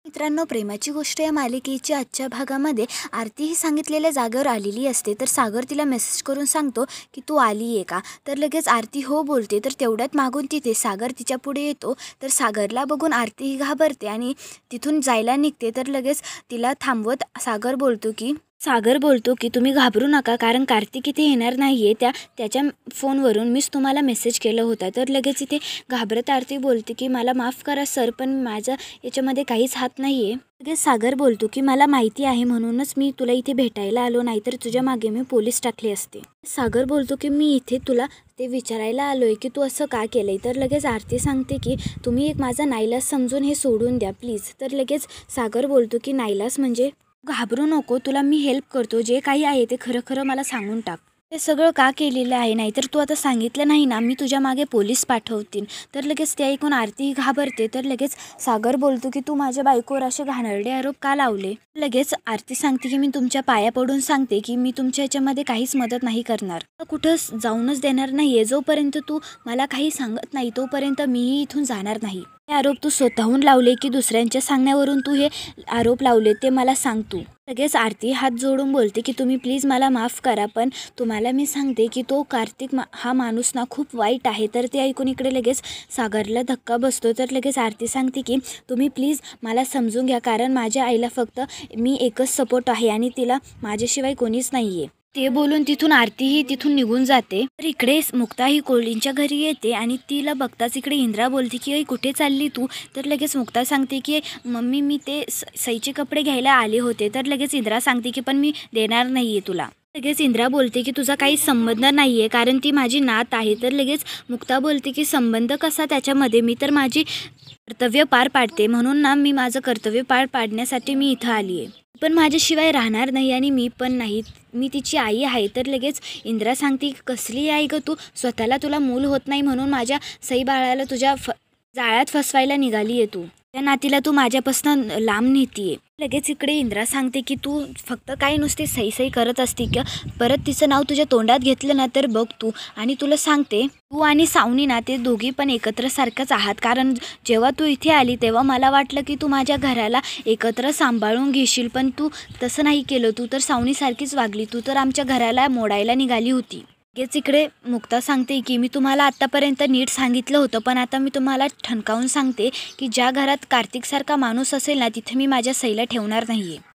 मित्रांनो, प्रेमाची गोष्ट या मालिकेच्या आजच्या भागामध्ये आरती ही सांगितलेल्या जागेवर आलेली असते. तर सागर तिला मेसेज करून सांगतो की तू आली आहे का. तर लगेच आरती हो बोलते. तर तेवढ्यात मागून तिथे सागर तिच्या पुढे येतो. तर सागरला बघून आरती ही घाबरते आणि तिथून जायला निघते. तर लगेच तिला थांबवत सागर बोलतो की तुम्ही घाबरू नका, कारण कार्तिक इथे येणार नाही आहे. त्याच्या फोनवरून मीच तुम्हाला मेसेज केलं होता. तर लगेच इथे घाबरत आरती बोलते की मला माफ़ करा सर, पण माझा याच्यामध्ये काहीच हात नाही आहे. लगेच सागर बोलतो की मला माहिती आहे, म्हणूनच मी तुला इथे भेटायला आलो, नाहीतर तुझ्या मागे मी पोलीस टाकले असते. सागर बोलतो की मी इथे तुला ते विचारायला आलोय की तू असं का केलंय. तर लगेच आरती सांगते की तुम्ही एक माझा नाईलाज समजून हे सोडून द्या प्लीज. तर लगेच सागर बोलतो की नाईलाज म्हणजे घाबरू नको, तुला मी हेल्प करतो, जे काही आहे ते खरं खरं मला सांगून टाक. ते सगळं का केलेलं आहे, नाहीतर तू आता सांगितलं नाही ना, मी तुझ्या मागे पोलीस पाठवतील. तर लगेच ते ऐकून आरती घाबरते. तर लगेच सागर बोलतो की तू माझ्या बायकोवर असे घाणेरडे आरोप का लावले. लगेच आरती सांगते की मी तुमच्या पाया पडून सांगते की मी तुमच्या याच्यामध्ये काहीच मदत नाही करणार, कुठं जाऊनच देणार नाहीये. जोपर्यंत तू मला काही सांगत नाही तोपर्यंत मीही इथून जाणार नाही. हे आरोप तू स्वतःहून लावले की दुसऱ्यांच्या सांगण्यावरून तू हे आरोप लावले ते मला सांग तू. लगेच आरती हात जोडून बोलते की तुम्ही प्लीज मला माफ़ करा, पण तुम्हाला मी सांगते की तो कार्तिक हा माणूस ना खूप वाईट आहे. तर ते ऐकून इकडे लगेच सागरला धक्का बसतो. तर लगेच आरती सांगते की तुम्ही प्लीज मला समजून घ्या, कारण माझ्या आईला फक्त मी एकच सपोर्ट आहे आणि तिला माझ्याशिवाय कोणीच नाही आहे. ते बोलून तिथून आरतीही तिथून निघून जाते. तर इकडे मुक्ता ही कोळींच्या घरी येते आणि तिला बघताच इकडे इंद्रा बोलते की कुठे चालली तू. तर लगेच मुक्ता सांगते की मम्मी मी ते सईचे कपडे घ्यायला आले होते. तर लगेच इंद्रा सांगते की पण मी देणार नाही आहे तुला. लगेच इंद्रा बोलते की तुझा काही संबंध नाही आहे, कारण ती माझी नात आहे. तर लगेच मुक्ता बोलते की संबंध कसा त्याच्यामध्ये, मी तर माझी कर्तव्य पार पाडते, म्हणून ना मी माझं कर्तव्य पार पाडण्यासाठी मी इथं आली आहे. पण माझ्याशिवाय राहणार नाही आणि मी पण नाही, मी तिची आई आहे. तर लगेच इंद्रा सांगते की कसली आई ग तू, स्वतःला तुला मूल होत नाही म्हणून माझ्या सई बाळाला तुझ्या जाळ्यात फसवायला निघाली आहे तू, त्या नातीला तू माझ्यापासून लांब नेतीये. लगेच इकडे इंद्रा सांगते की तू फक्त काही नुसते सई सई करत असती का, परत तिचं नाव तुझ्या तोंडात घेतलं ना तर बघ तू. आणि तुला सांगते तू आणि सावनी ना ते दोघी पण एकत्र सारखंच आहात, कारण जेव्हा तू इथे आली तेव्हा मला वाटलं की तू माझ्या घराला एकत्र सांभाळून घेशील, पण तू तसं नाही केलं. तू तर सावनीसारखीच वागली, तू तर आमच्या घराला मोडायला निघाली होती. लगेच इकडे मुक्ता सांगते की मी तुम्हाला आत्तापर्यंत नीट सांगितलं होतं, पण आता मी तुम्हाला ठणकावून सांगते की ज्या घरात कार्तिकसारखा माणूस असेल ना तिथे मी माझ्या सईला ठेवणार नाही आहे.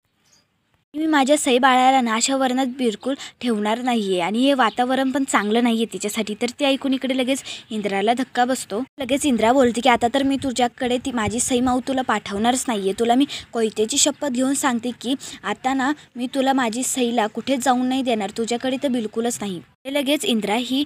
मी माझ्या सई बाळाला ना अशा वरणात बिलकुल ठेवणार नाही आहे, आणि हे वातावरण पण चांगलं नाही आहे तिच्यासाठी. तर ते ऐकून इकडे लगेच इंद्राला धक्का बसतो. लगेच इंद्रा बोलते की आता तर मी तुझ्याकडे ती माझी सई माऊ तुला पाठवणारच नाही आहे. तुला मी कोयतेची शपथ घेऊन सांगते की आता ना मी तुला माझी सईला कुठेच जाऊन नाही देणार, तुझ्याकडे तर बिलकुलच नाही. लगेच इंद्रा ही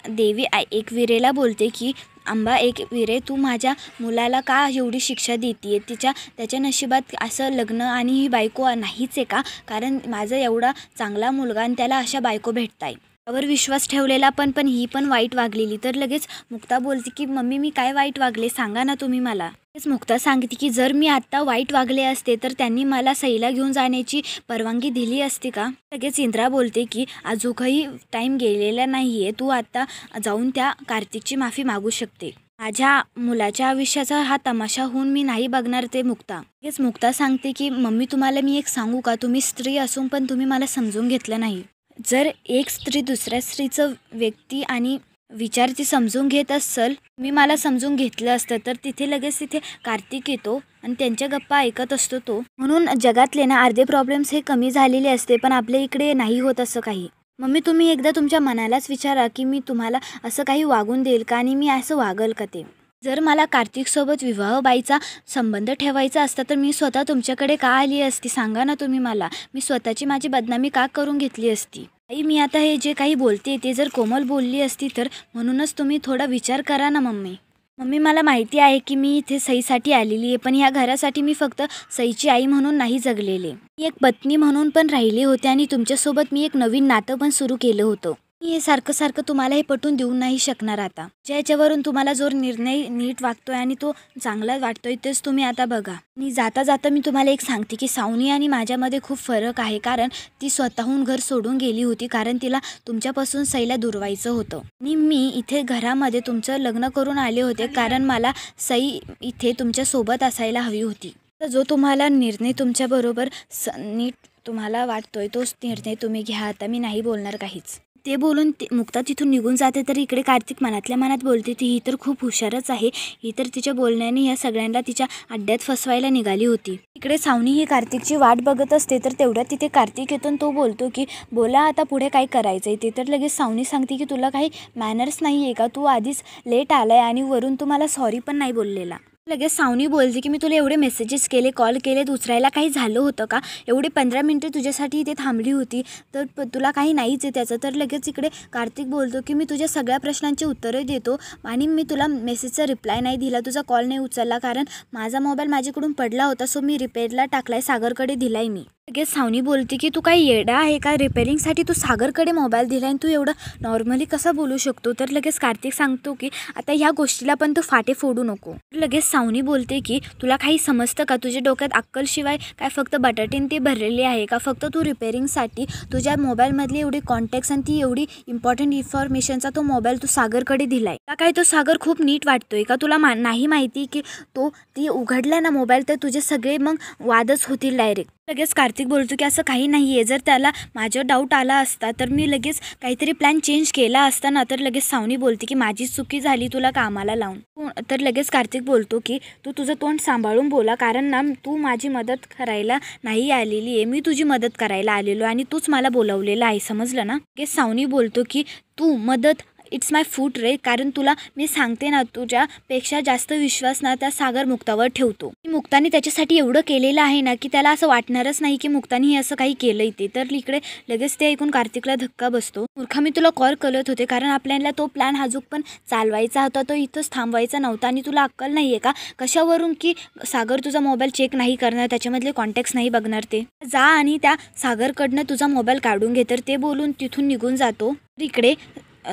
देवी एकविरेला बोलते की अंबा एकविरे, तू माझ्या मुलाला का एवढी शिक्षा देते. त्याच्या नशिबात असं लग्न आणि ही बायको नाहीच आहे का, कारण माझा एवढा चांगला मुलगा आणि त्याला अशा बायको भेटताय. त्यावर विश्वास ठेवलेला पण ही पण वाईट वागलेली. तर लगेच मुक्ता बोलते की मम्मी मी काय वाईट वागले सांगा ना तुम्ही मला. लगेच मुक्ता सांगते की जर मी आत्ता वाईट वागले असते तर त्यांनी मला सईला घेऊन जाण्याची परवानगी दिली असती का. लगेच इंद्रा बोलते की अजूनही टाईम गेलेला नाही आहे, तू आत्ता जाऊन त्या कार्तिकची माफी मागू शकते. माझ्या मुलाच्या आयुष्याचा हा तमाशा होऊन मी नाही बघणार ते मुक्ता. लगेच मुक्ता सांगते की मम्मी तुम्हाला मी एक सांगू का, तुम्ही स्त्री असून पण तुम्ही मला समजून घेतलं नाही. जर एक स्त्री दुसऱ्या स्त्रीचं व्यक्ती आणि विचार ती समजून घेत असेल, मी मला समजून घेतलं असतं, तर तिथे कार्तिक येतो आणि त्यांच्या गप्पा ऐकत असतो तो. म्हणून जगातले ना अर्धे प्रॉब्लेम्स हे कमी झालेले असते, पण आपल्या इकडे नाही होत असं काही. मम्मी तुम्ही एकदा तुमच्या मनालाच विचारा की मी तुम्हाला असं काही वागून देईल का, आणि मी असं वागल का ते. जर मला कार्तिकसोबत विवाहबाईचा संबंध ठेवायचा असता तर मी स्वतः तुमच्याकडे का आली असती सांगा ना तुम्ही मला. मी स्वतःची माझी बदनामी का करून घेतली असती. आई मी आता हे जे काही बोलते ते जर कोमल बोलली असती तर, म्हणूनच तुम्ही थोडा विचार करा ना मम्मी. मम्मी मला माहिती आहे की मी इथे सईसाठी आलेली आहे, पण ह्या घरासाठी मी फक्त सईची आई म्हणून नाही जगलेले, मी एक पत्नी म्हणून पण राहिले होते, आणि तुमच्यासोबत मी एक नवीन नातं पण सुरू केलं होतं. मी हे सारखं तुम्हाला हे पटवून देऊ नाही शकणार आता. ज्याच्यावरून तुम्हाला जो निर्णय नीट वागतोय आणि तो चांगला वाटतोय तेच तुम्ही आता बघा. मी जाता मी तुम्हाला एक सांगते की सावनी आणि माझ्यामध्ये खूप फरक आहे, कारण ती स्वतःहून घर सोडून गेली होती, कारण तिला तुमच्यापासून सईला दुरवायचं होतं. आणि मी इथे घरामध्ये तुमचं लग्न करून आले होते, कारण मला सई इथे तुमच्या सोबत असायला हवी होती. तर जो तुम्हाला निर्णय तुमच्याबरोबर नीट तुम्हाला वाटतोय तोच निर्णय तुम्ही घ्या. आता मी नाही बोलणार काहीच. ते बोलून मुक्ता तिथून निघून जाते. तर इकडे कार्तिक मनातल्या मनात बोलते ही तर खूप हुशारच आहे. ही तर तिच्या बोलण्याने या सगळ्यांना तिच्या अड्ड्यात फसवायला निघाली होती. इकडे सावनी ही कार्तिकची वाट बघत असते. तर तेवढ्यात तिथे कार्तिक येतो तो बोलतो की बोला आता पुढे काय करायचं आहे ते. तर लगेच सावनी सांगते की तुला काही मॅनर्स नाही आहे का? तू आधीच लेट आलाय आणि वरून तू मला सॉरी पण नाही बोललेला. लगेच सावनी बोलते की मी तुला एवढे मेसेजेस केले, कॉल केले, उचलायला काही झालं होतं का? एवढे 15 मिनिटं तुझ्यासाठी इथे थांबली होती तर तुला काही नाहीच आहे त्याचं. तर लगेच इकडे कार्तिक बोलतो की मी तुझ्या सगळ्या प्रश्नांची उत्तरं देतो आणि मी तुला मेसेजचा रिप्लाय नाही दिला, तुझा कॉल नाही उचलला कारण माझा मोबाईल माझ्याकडून पडला होता, सो मी रिपेअरला टाकलाय, सागरकडे दिलाय मी. लगेच सावनी बोलते की तू काही येडा आहे का? रिपेअरिंगसाठी तू सागरकडे मोबाईल दिला आणि तू एवढं नॉर्मली कसा बोलू शकतो? तर लगेच कार्तिक सांगतो की आता ह्या गोष्टीला पण तू फाटे फोडू नको. लगेच सावनी बोलते की तुला काही समजतं का? तुझ्या डोक्यात अक्कलशिवाय काय फक्त बटाटेन ते भरलेले आहे का? फक्त तू रिपेअरिंगसाठी तुझ्या मोबाईलमधली एवढी कॉन्टॅक्ट्स आणि ती एवढी इम्पॉर्टंट इन्फॉर्मेशनचा तो मोबाईल तू सागरकडे दिलाय का? काय तो सागर खूप नीट वाटतोय का? तुला नाही माहिती की ती उघडला ना मोबाईल तर तुझे सगळे मग वादच होतील डायरेक्ट. लगेच कार्तिक बोलतो की असं काही नाही आहे. जर त्याला माझ्यावर डाऊट आला असता तर मी लगेच काहीतरी प्लॅन चेंज केला असता ना. तर लगेच सावनी बोलते की माझी चुकी झाली तुला कामाला लावून. तर लगेच कार्तिक बोलतो की तू तुझं तोंड सांभाळून बोला कारण ना तू माझी मदत करायला नाही आलेली आहे, मी तुझी मदत करायला आलेलो आणि तूच मला बोलवलेलं आहे, समजलं ना? लगेच सावनी बोलतो की तू मदत इट्स माय फूट रे, कारण तुला मी सांगते ना तुझ्यापेक्षा जास्त विश्वास ना त्या सागर मुक्तावर ठेवतो. मुक्ताने त्याच्यासाठी एवढं केलेलं आहे ना की त्याला असं वाटणारच नाही की मुक्ताने हे असं काही केलंय ते. तर इकडे लगेच ते ऐकून कार्तिकला धक्का बसतो. मूर्खा, मी तुला कॉल करत होते कारण आपल्याला तो प्लॅन हाजूक पण चालवायचा होता, तो इथंच थांबवायचा नव्हता आणि तुला अक्कल नाही आहे का? कशावरून की सागर तुझा मोबाईल चेक नाही करणार, त्याच्यामधले कॉन्टॅक्ट्स नाही बघणार, ते जा आणि त्या सागरकडनं तुझा मोबाईल काढून घे. तर ते बोलून तिथून निघून जातो. इकडे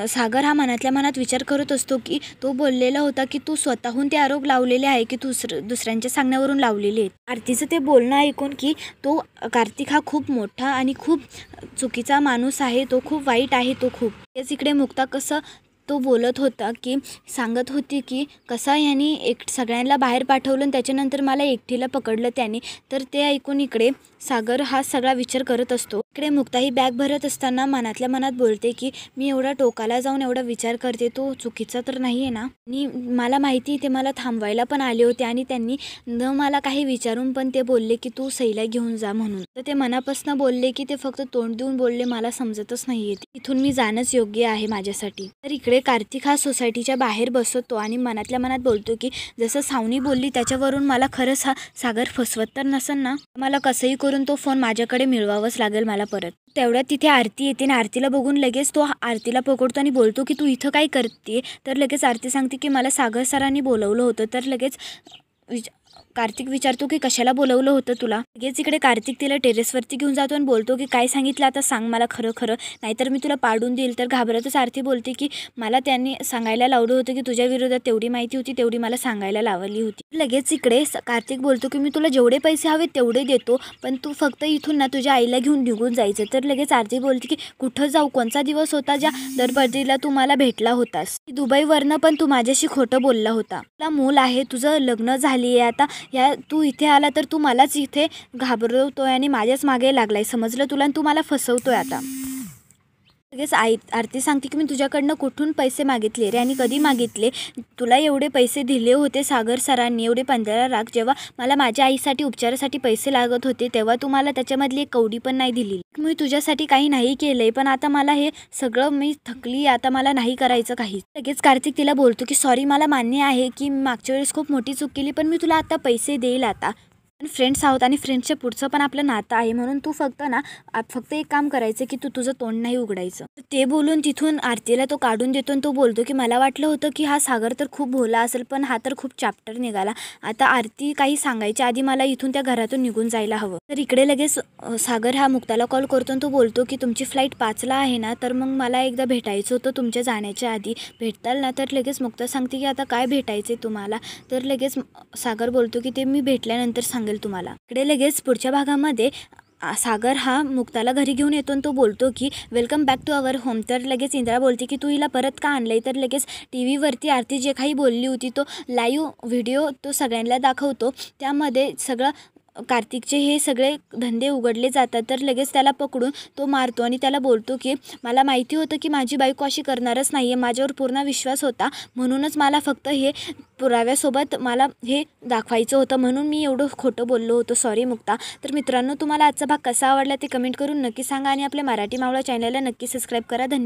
सागर हा मनातल्या मनात विचार करत असतो की तो बोललेला होता की तू स्वतःहून ते आरोप लावलेले आहे की दुसऱ्यांच्या सांगण्यावरून लावलेले आहेत. आरतीचं ते बोलणं ऐकून की तो कार्तिक हा खूप मोठा आणि खूप चुकीचा माणूस आहे, तो खूप वाईट आहे, तो खूप. तेच इकडे मुक्ता कसं तो बोलत होता की सांगत होती की कसा यांनी सगळ्यांना बाहेर पाठवलं आणि त्याच्यानंतर मला एकटीला पकडलं त्याने. तर ते ऐकून इकडे सागर हा सगळा विचार करत असतो. इकडे मुक्ता ही बॅग भरत असताना मनातल्या मनात बोलते की मी एवढा टोकाला जाऊन एवढा विचार करते तो चुकीचा तर नाही आहे ना, आणि मला माहिती ते मला थांबवायला पण आले होते आणि त्यांनी न मला काही विचारून पण ते बोलले की तू सईला घेऊन जा म्हणून. तर ते मनापासून बोलले की ते फक्त तोंड देऊन बोलले, मला समजतच नाहीये इथून मी जाणंच योग्य आहे माझ्यासाठी. तर इकडे कार्तिक हा सोसायटीच्या बाहेर बसतो आणि मनातल्या मनात बोलतो की जसं सावनी बोलली त्याच्यावरून मला खरंच हा सागर फसवत तर नसेल ना, मला कसंही करून तो फोन माझ्याकडे मिळवावंच लागेल मला परत. तेवढ्यात तिथे आरती येते आणि आरतीला बघून लगेच तो आरतीला पकडतो आणि बोलतो की तू इथं काय करते? तर लगेच आरती सांगते की मला सागर सरांनी बोलवलं होतं. तर लगेच कार्तिक विचारतो की कशाला बोलवलं होतं तुला? लगेच इकडे कार्तिक तिला टेरेसवरती घेऊन जातो आणि बोलतो की काय सांगितलं आता सांग मला खरं खरं, नाहीतर मी तुला पाडून देईल. तर घाबरतच आरती बोलते की मला त्यांनी सांगायला लावलं होतं की तुझ्या विरोधात तेवढी माहिती होती तेवढी मला सांगायला लावली होती. लगेच इकडे कार्तिक बोलतो की मी तुला जेवढे पैसे हवे तेवढे देतो, पण तू फक्त इथून ना तुझ्या आईला घेऊन निघून जायचं. तर लगेच आरती बोलते की कुठं जाऊ? कोणचा दिवस होता ज्या दरबर्दीला तू मला भेटला होतास? दुबईवरनं पण तू माझ्याशी खोटं बोलला होता. तुला मूल आहे, तुझं लग्न झाली आहे, आता तू इथे आला तर तू मलाच इथे घाबरवतोय आणि माझ्याच मागे लागलाय, समजलं तुला? आणि तू मला फसवतोय आता. लगेच आरती सांगते की मी तुझ्याकडनं कुठून पैसे मागितले रे आणि कधी मागितले? तुला एवढे पैसे दिले होते सागर सरांनी, एवढे 15 लाख, जेव्हा मला माझ्या आईसाठी उपचारासाठी पैसे लागत होते तेव्हा तू मला त्याच्यामधली एक कवडी पण नाही दिली. मी तुझ्यासाठी काही नाही केलंय, पण आता मला हे सगळं मी थकली, आता मला नाही करायचं काही. लगेच कार्तिक तिला बोलतो की सॉरी, मला मान्य आहे की मागच्या वेळेस खूप मोठी चूक केली, पण मी तुला आता पैसे देईल. आता फ्रेंड्स आहोत आणि फ्रेंड्सच्या पुढचं पण आपलं नातं आहे, म्हणून तू फक्त एक काम करायचं की तू तुझं तोंड नाही उघडायचं. ते बोलून तिथून आरतीला तो काढून देतो आणि तो बोलतो की मला वाटलं होतं की हा सागर तर खूप भोला असेल, पण हा तर खूप चॅप्टर निघाला. आता आरती काही सांगायच्या आधी मला इथून त्या घरातून निघून जायला हवं. तर इकडे लगेच सागर हा मुक्ताला कॉल करतो आणि तो बोलतो की तुमची फ्लाईट 5ला आहे ना, तर मग मला एकदा भेटायचं होतं तुमच्या जाण्याच्या आधी, भेटताल ना? तर लगेच मुक्ता सांगते की आता काय भेटायचे तुम्हाला? तर लगेच सागर बोलतो की ते मी भेटल्यानंतर सांगेल तुम्हाला. इकडे लगेच पुढच्या भागामध्ये सागर हा मुक्ताला घरी घेऊन येतो आणि तो बोलतो की welcome back to our home. तर लगेच इंद्रा बोलते की तू हिला परत का आणलं आहे. तर लगेच टी व्हीवरती आरती जे काही बोलली होती तो लाईव्ह व्हिडिओ तो सगळ्यांना दाखवतो. त्यामध्ये सगळं कार्तिकचे हे सगळे धंदे उघडले जातात. तर लगेच त्याला पकडून तो मारतो आणि त्याला बोलतो की मला माहिती होतं की माझी बायको अशी करणारच नाही आहे, माझ्यावर पूर्ण विश्वास होता, म्हणूनच मला फक्त हे पुराव्यासोबत मला हे दाखवायचं होतं, म्हणून मी एवढं खोटं बोललो होतो, सॉरी मुक्ता. तर मित्रांनो, तुम्हाला आजचा भाग कसा आवडला ते कमेंट करून नक्की सांगा आणि आपल्या मराठी मावळा चॅनलला नक्की सबस्क्राईब करा. धन्यवाद.